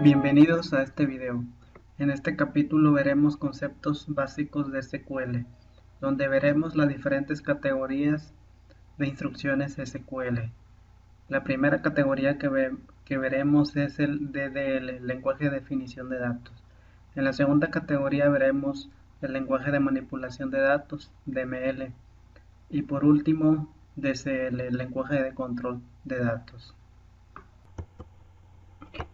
Bienvenidos a este video. En este capítulo veremos conceptos básicos de SQL, donde veremos las diferentes categorías de instrucciones SQL. La primera categoría que veremos es el DDL, lenguaje de definición de datos. En la segunda categoría veremos el lenguaje de manipulación de datos, DML. Y por último, DCL, lenguaje de control de datos.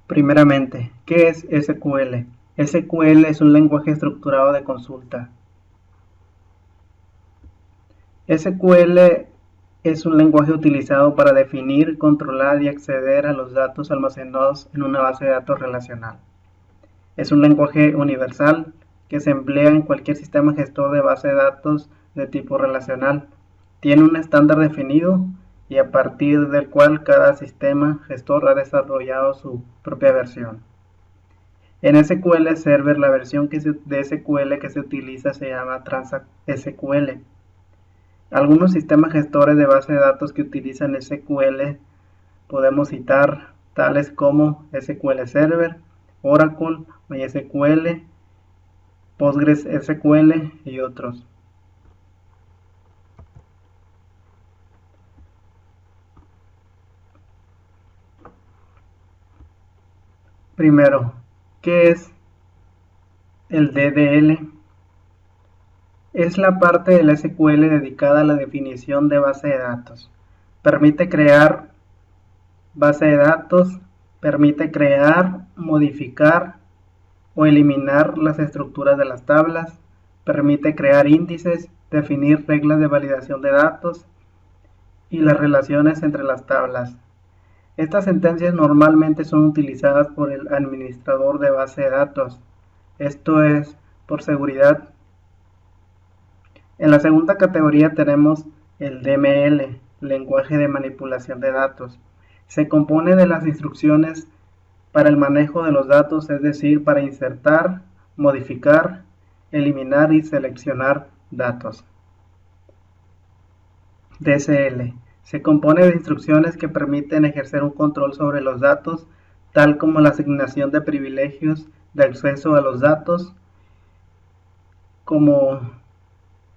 Primeramente, ¿qué es SQL? SQL es un lenguaje estructurado de consulta. SQL es un lenguaje utilizado para definir, controlar y acceder a los datos almacenados en una base de datos relacional. Es un lenguaje universal que se emplea en cualquier sistema gestor de base de datos de tipo relacional. Tiene un estándar definido y a partir del cual cada sistema gestor ha desarrollado su propia versión. En SQL Server, la versión de SQL que se utiliza se llama Transact SQL. Algunos sistemas gestores de base de datos que utilizan SQL podemos citar tales como SQL Server, Oracle, MySQL, PostgreSQL y otros. Primero, ¿qué es el DDL? Es la parte del SQL dedicada a la definición de base de datos. Permite crear base de datos, permite crear, modificar o eliminar las estructuras de las tablas, permite crear índices, definir reglas de validación de datos y las relaciones entre las tablas. Estas sentencias normalmente son utilizadas por el administrador de base de datos, esto es, por seguridad. En la segunda categoría tenemos el DML, lenguaje de manipulación de datos. Se compone de las instrucciones para el manejo de los datos, es decir, para insertar, modificar, eliminar y seleccionar datos. DCL. Se compone de instrucciones que permiten ejercer un control sobre los datos, tal como la asignación de privilegios de acceso a los datos, como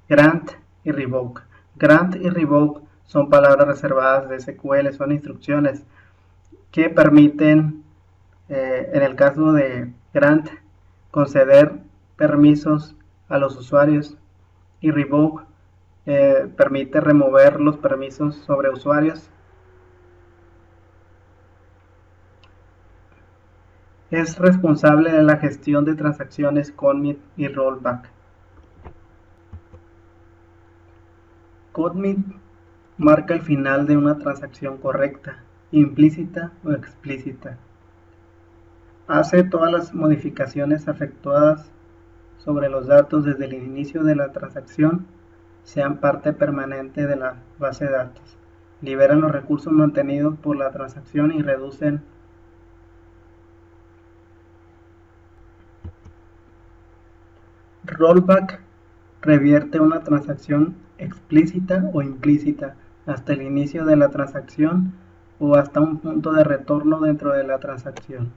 grant y revoke. Grant y revoke son palabras reservadas de SQL, son instrucciones que permiten, en el caso de grant, conceder permisos a los usuarios, y revoke permite remover los permisos sobre usuarios. Es responsable de la gestión de transacciones commit y rollback. Commit marca el final de una transacción correcta, implícita o explícita. Hace todas las modificaciones efectuadas sobre los datos desde el inicio de la transacción sean parte permanente de la base de datos. Liberan los recursos mantenidos por la transacción y reducen rollback. Revierte una transacción explícita o implícita hasta el inicio de la transacción o hasta un punto de retorno dentro de la transacción.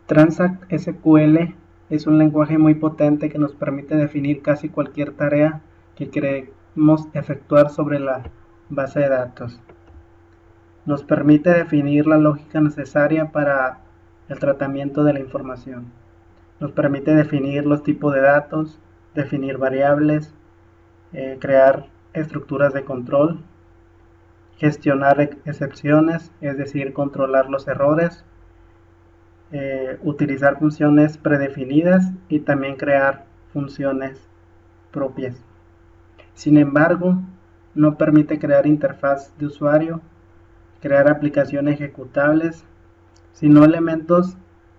Transact SQL es un lenguaje muy potente que nos permite definir casi cualquier tarea que queremos efectuar sobre la base de datos. Nos permite definir la lógica necesaria para el tratamiento de la información. Nos permite definir los tipos de datos, definir variables, crear estructuras de control, gestionar excepciones, es decir, controlar los errores, utilizar funciones predefinidas y también crear funciones propias. Sin embargo, no permite crear interfaz de usuario, crear aplicaciones ejecutables, sino elementos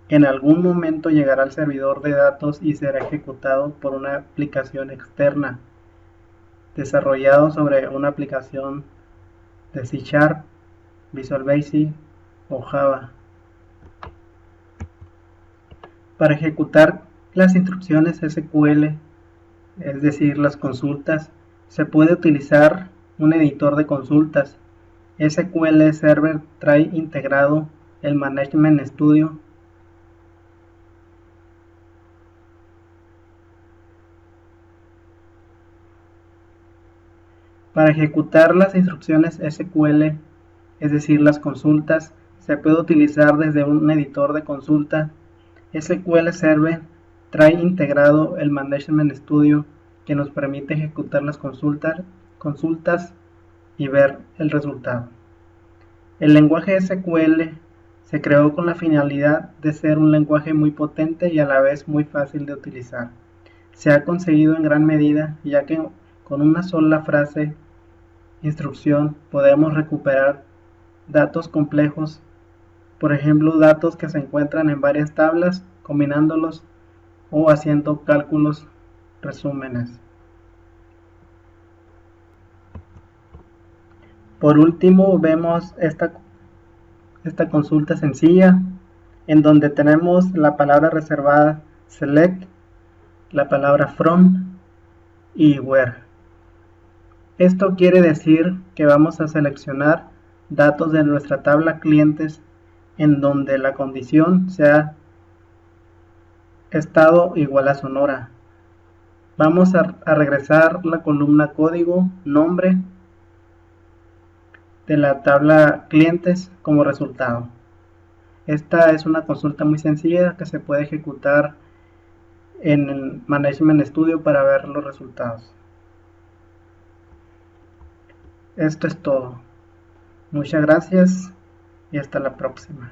que en algún momento llegará al servidor de datos y será ejecutado por una aplicación externa, desarrollado sobre una aplicación de C#, Visual Basic o Java. Para ejecutar las instrucciones SQL, es decir, las consultas, se puede utilizar un editor de consultas. SQL Server trae integrado el Management Studio. Para ejecutar las instrucciones SQL, es decir, las consultas, se puede utilizar desde un editor de consulta. SQL Server trae integrado el Management Studio que nos permite ejecutar las consultas y ver el resultado. El lenguaje SQL se creó con la finalidad de ser un lenguaje muy potente y a la vez muy fácil de utilizar. Se ha conseguido en gran medida ya que con una sola frase instrucción podemos recuperar datos complejos, por ejemplo datos que se encuentran en varias tablas, combinándolos o haciendo cálculos, resúmenes. Por último vemos esta consulta sencilla en donde tenemos la palabra reservada select, la palabra from y where. Esto quiere decir que vamos a seleccionar datos de nuestra tabla clientes en donde la condición sea estado igual a Sonora. Vamos a regresar la columna código, nombre de la tabla clientes como resultado. Esta es una consulta muy sencilla que se puede ejecutar en el Management Studio para ver los resultados. Esto es todo. Muchas gracias y hasta la próxima.